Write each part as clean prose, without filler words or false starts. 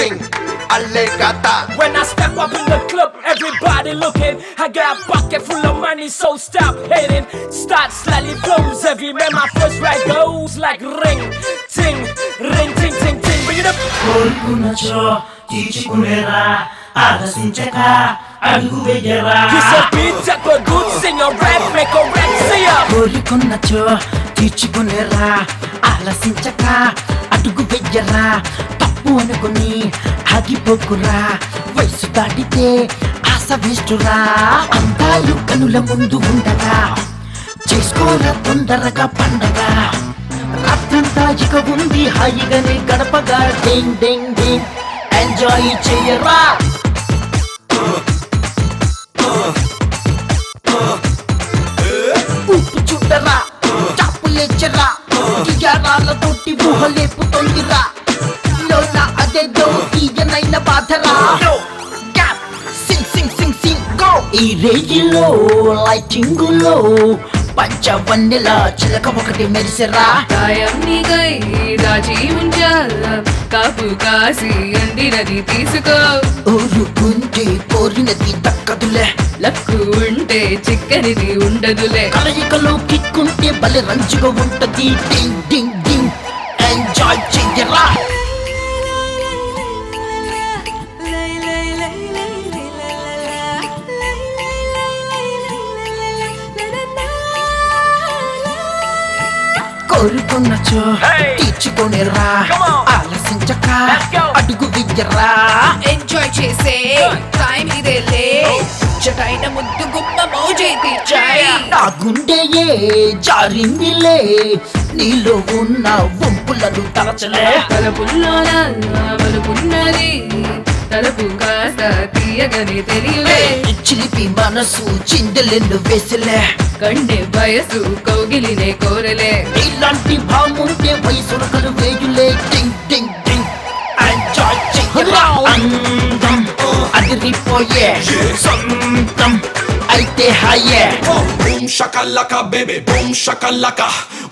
king. Allegata. When I step up in the club, everybody looking. I got a pocket full of money, so stop hating. Start slightly flows every man. My first ride goes like ring, ting, ring, ting, ting, ting. Bring it up. Korukunacho, tichikunera, alasinchaka, aduveera. He's a beat up a good singer, rap, make a rap, say up. Korukunacho, tichikunera, alasinchaka, aduveera. అనుకుని ఆగిపోకురా వయసు దాటితే ఆశ వేస్తురా అందాలు కనుల ముందు ఉండగా చేసుకోరా తొందరగా పండగ రాత్రంతా ఇక ఉంది హాయిగానే గడపగా డింగ్ డింగ్ డింగ్ ఎంజాయ్ చేయరా ఉప్పు చుట్టరా చాపులేచ్చరా గియారాలతోటి ఊహలేపుతోందిరా అదేదో తీయనైన బాధరా సింగ్ సింగ్ సింగ్ సింగ్ గో ఈ రేగిలో లైటింగులో పంచవన్నెల చిలక ఒకటి మెరిసెరా కాయం నీకై దాచి ఉంచాలా కాపు కాసి అందినది తీసుకో ఊరుకుంటే కోరినది దక్కదులే లక్కు ఉంటే చిక్కనిది ఉండదులే కలయికలో కిక్కుంటే బలి రంచుగా ఉంటది డింగ్ డింగ్ డింగ్ ఎంజాయ్ చెయ్యరా కోరుకున్నచో తీర్చుకొనిరా ఆలసించక అడుగు వియ్యరా ఎంజాయ్ చేసే టైం ఇదేలే చటైన ముద్దు గుమ్మ మోజే తీర్చాయి నా గుండెయే జారిందిలే నీలో ఉన్న వంపులను తలచలే తలపున్నది తలపు కాస్త తీయగని తెలియలే చిలిపి మనసు చిందెలెన్ను వేసలే కండే వయసు కౌగిలినే కోరలే ఇలాంటి భాముంటే వయసులు కలు వేయులే టింగ్ టింగ్ టింగ్ ఎంజాయ్ చెయ్యరా అందం అదిరిపోయే సొంతం అయితే హాయే Boom shakalaka baby, boom shakalaka.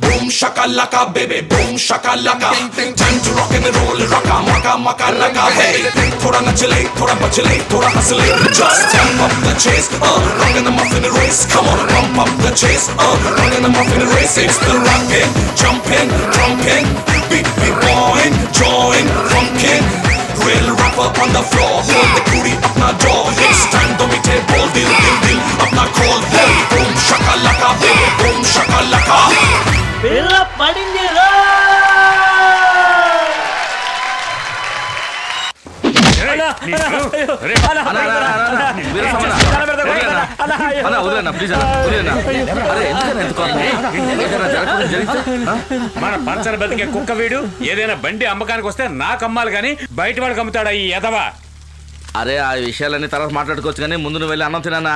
Boom shakalaka baby, boom shakalaka. Time to rock and roll, rocka maka maka laka. Hey, thoda nachle, thoda bachle, thoda hasle. Just step up the chase, rockin' the muffin race. Come on, pump up the chase, rockin' the muffin race. It's the rockin', jumpin', drumpin', big boy, join, funkin'. Real rapper on the floor, hold the booty up my door. It's time to meet a ball, dil dil dil, up my crawl. Hey, boom shakalaka baby, boom shakalaka. పిల్ల పడిందిరా మన పంచన బతికే కుక్క వీడు ఏదైనా బండి అమ్మకానికి వస్తే నాకు అమ్మాలి కానీ బయట వాడికి అమ్ముతాడా ఈ ఎదవా అరే ఆ విషయాలన్నీ తర్వాత మాట్లాడుకోవచ్చు కానీ ముందు నువ్వు వెళ్ళి అన్నం తినానా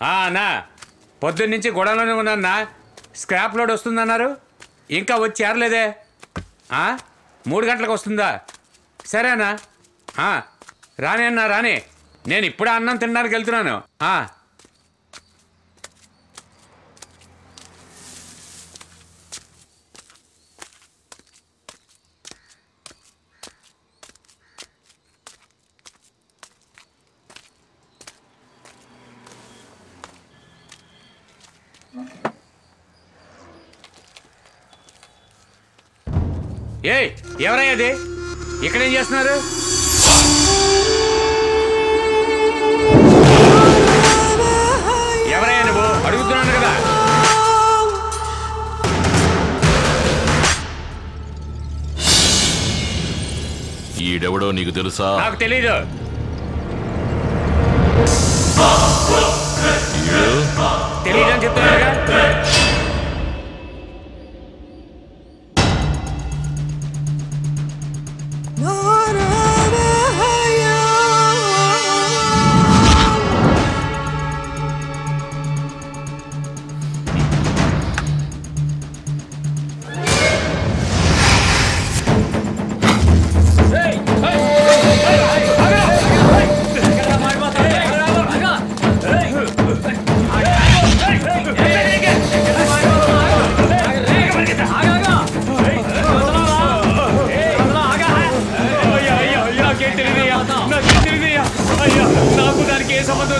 అన్నా పొద్దున్న నుంచి గొడవలోనే ఉన్నా స్క్రాప్ లోడ్ వస్తుందన్నారు ఇంకా వచ్చి చేరలేదే 3 గంటలకు వస్తుందా సరేనా రాని అన్నా రాని నేను ఇప్పుడే అన్నం తినడానికి వెళ్తున్నాను ఏయ్ ఎవరయ్యది ఇక్కడేం చేస్తున్నారు ఎవరయ్యా నువ్వు అడుగుతున్నాను కదా ఈడెవడో నీకు తెలుసా నాకు తెలీదు తెలీదని చెప్తున్నారుగా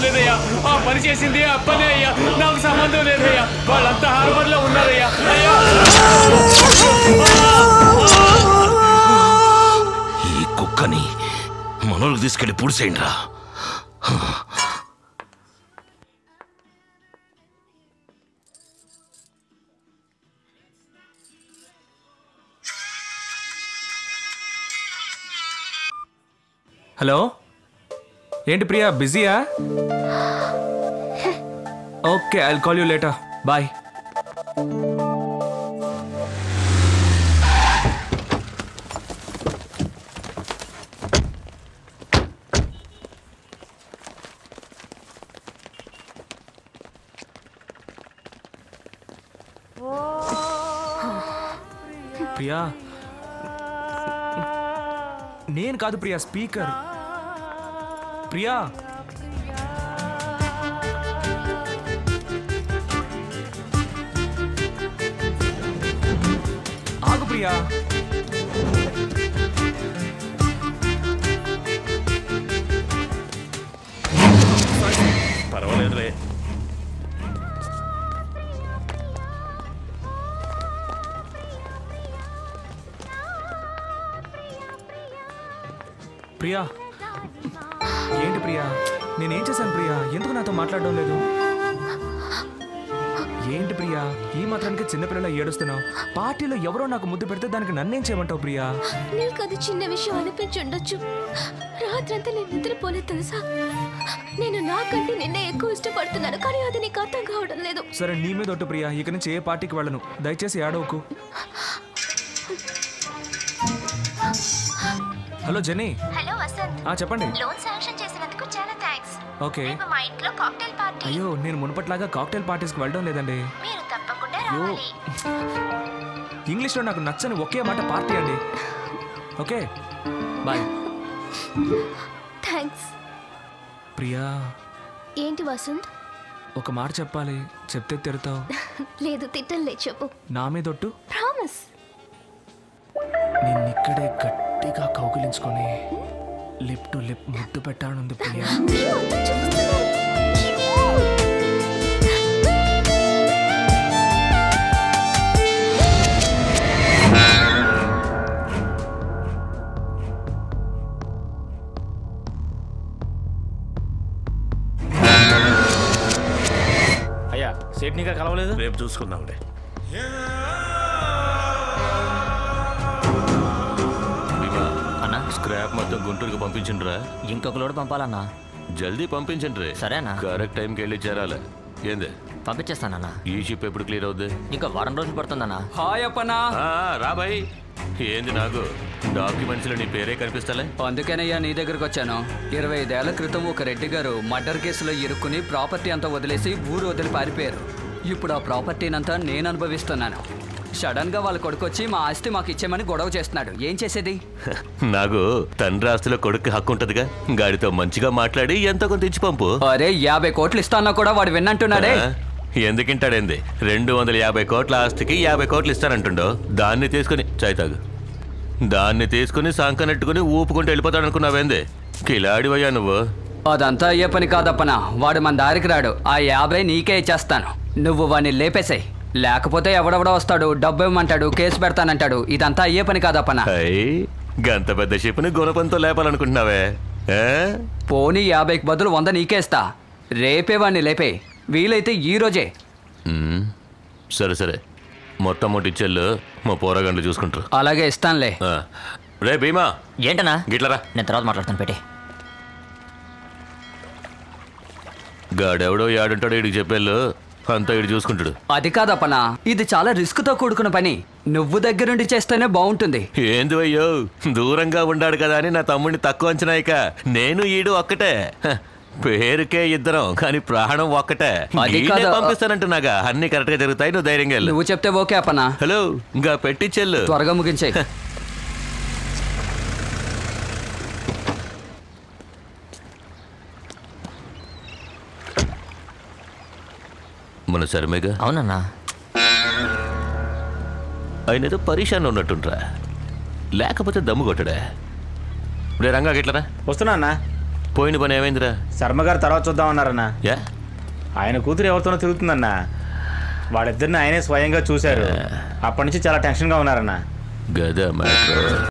లేదయ్యా. ఆ పని చేసింది ఆ పనే అయ్యా, నాకు సంబంధం లేదయ్యా. వాళ్ళంతా హార్బర్ లో ఉన్నారయ్యా. ఈ కుక్కని మనోళ్ళకి తీసుకెళ్లి పూడ్చేయండి రా. హలో, ఏంటి ప్రియా బిజీయా? Okay, I will call you later. Bye. Priya, నేను కాదు ప్రియా, స్పీకర్. ప్రియా, ఆగు ప్రియా. పర్వాలేదులే. ప్రియా, ఏంటి ప్రియా, నేనేం చేశాను ప్రియా? ఎందుకు నాతో మాట్లాడడం లేదు? ఏంటి ప్రియా, ఈ మాత్రానికి చిన్నపిల్లలా ఏడుస్తున్నావు? పార్టీలో ఎవరో నాకు ముద్దు పెడితే దానికి నన్నేం చేయమంటావు ప్రియా? నీకు అది చిన్న విషయం అనిపించుండొచ్చు. రాత్రంతా నేను నిద్రపోలేదు తెలుసా. నేను నాకంటే నిన్నే ఎక్కువ ఇష్టపడుతున్నాను, కానీ అది నీకు అర్థం కావడం లేదు. సరే, నీ మీద ఒట్టు ప్రియా, ఇక నుంచి ఏ పార్టీకి వెళ్ళను. దయచేసి ఏడవకు. Hello jenny. హలో వసంత్. చెప్పండి. లోన్ శాంక్షన్ చేసినందుకు చాలా థాంక్స్. ఓకే. మా ఇంట్లో కాక్టైల్ పార్టీ. అయ్యో, నేను మునుపట్లాగా కాక్టైల్ పార్టీస్కి వెళ్ళడం లేదండి. మీరు తప్పకుండా రావాలి. ఇంగ్లీష్లో నాకు నచ్చని ఒకే మాట పార్టీ అండి. Okay, bye. థాంక్స్. ప్రియా, ఏంటి వసంత్? ఒక మాట చెప్పాలి, చెప్తే తిడతావు. లేదు, తిట్టంలే, చెప్పు. నా మీదొట్టు. ప్రామిస్. నిన్నిక్కడే గట్టిగా కౌగిలించుకొని లిప్ టు లిప్ ముద్దు పెట్టానుంది ప్రియా. అయ్యా, సేట్నిగా కలవలేదు. రేపు చూసుకుందాంలే. అన్నా, స్క్రాప్ మొత్తం గుంటూరుకి పంపించండిరా. ఇంకొక లోడ్ పంపాలన్నా. జల్దీ పంపించండి. సరేనా? కరెక్ట్ టైంకి వెళ్ళి చేరాలి. ఏంది పంపించేస్తానన్నా. ఈ షిప్ ఎప్పుడు క్లియర్ అవుద్ది? ఇంకా వారం రోజులు పడుతుందన్నా. హాయ్ అప్పనా. రాబాయ్. ఏంది నాకు డాక్యుమెంట్స్లో నీ పేరే కనిపిస్తలే? అందుకనయ్యా నీ దగ్గరకు వచ్చాను. 25 ఏళ్ల క్రితం ఒక రెడ్డి గారు మర్డర్ కేసులో ఇరుక్కుని ప్రాపర్టీ అంతా వదిలేసి ఊరు వదిలి పారిపోయారు. ఇప్పుడు ఆ ప్రాపర్టీనంతా నేను అనుభవిస్తున్నాను. సడన్ గా వాళ్ళ కొడుకు వచ్చి మా ఆస్తి మాకు ఇచ్చేమని గొడవ చేస్తున్నాడు. ఏం చేసేది? నాకు తండ్రి ఆస్తిలో కొడుకు హక్కు ఉంటదిగా. గాడితో మంచిగా మాట్లాడి ఎంతో కొంత ఇచ్చి పంపు. అరే, 50 కోట్లు ఇస్తానా కూడా వాడు విన్నంటున్నాడే. ఎందుకింటాడేంది? 250 కోట్ల ఆస్తికి 50 కోట్లు ఇస్తానంటుండో. దాన్ని తీసుకుని చాయ్తాగు. దాన్ని తీసుకుని సంకనెట్టుకుని ఊపుకుంటూ వెళ్ళిపోతాడనుకున్నావేంది? కిలాడివయ్యా నువ్వు. అదంతా అయ్యే పని కాదప్పనా. వాడు మన దారికి రాడు. ఆ 50 నీకే ఇచ్చేస్తాను. నువ్వు వాడిని లేపేసాయి. లేకపోతే ఎవడెవడో వస్తాడు, డబ్బు ఇవ్వమంటాడు, కేసు పెడతానంటాడు. ఇదంతా అయ్యే పని కాదప్పనా. గంత పెద్ద షిప్ని గుణపంతో లేపాలనుకుంటున్నావే? పోనీ 50కి బదులు 100 నీకేస్తా. రేపే వాడిని లేపే, వీలైతే ఈ రోజే. సరే సరే, మొత్తం మొట్టి ఇచ్చేళ్ళు మా పోరగండ్లు చూసుకుంటారు. అలాగే ఇస్తానులే. రే భీమా. ఏంటన్నా? గిట్లరా, నేను తర్వాత మాట్లాడతాను. పెట్టి గాడెవడో యాడుంటాడో ఇడికి చెప్పేళ్ళు అంతా ఇటు చూసుకుంటాడు. అది కాదప్పనా, ఇది చాలా రిస్క్ తో కూడుకున్న పని. నువ్వు దగ్గరుండి చేస్తేనే బాగుంటుంది. ఏంది అయ్యో, దూరంగా ఉండాడు కదా అని నా తమ్ముడిని తక్కువ అంచనాయిక. నేను ఈడు ఒక్కటే, పేరుకే ఇద్దరం కానీ ప్రాణం ఒక్కటే. పంపిస్తానంటున్నాగా, అన్ని కరెక్ట్ గా జరుగుతాయి. నువ్వు ధైర్యంగా వెళ్ళు. నువ్వు చెప్తే ఓకే అప్పనా. హలో, ఇంకా పెట్టించెళ్ళు, త్వరగా ముగించేయి. మన శర్మేగా. అవునన్నా. ఆయన ఏదో పరీక్షాన్ని ఉన్నట్టుండ్రా, లేకపోతే దమ్ము కొట్టడా. రే రంగా గిట్లరా. వస్తున్నా అన్నా. పోయిన పని ఏమైందిరా? శర్మ గారు తర్వాత చూద్దామన్నారన్నా. ఆయన కూతురు ఎవరితోనో తిరుగుతుందన్నా. వాళ్ళిద్దరిని ఆయనే స్వయంగా చూశారు. అప్పటి నుంచి చాలా టెన్షన్గా ఉన్నారన్నా. గదా మ్యాటర్.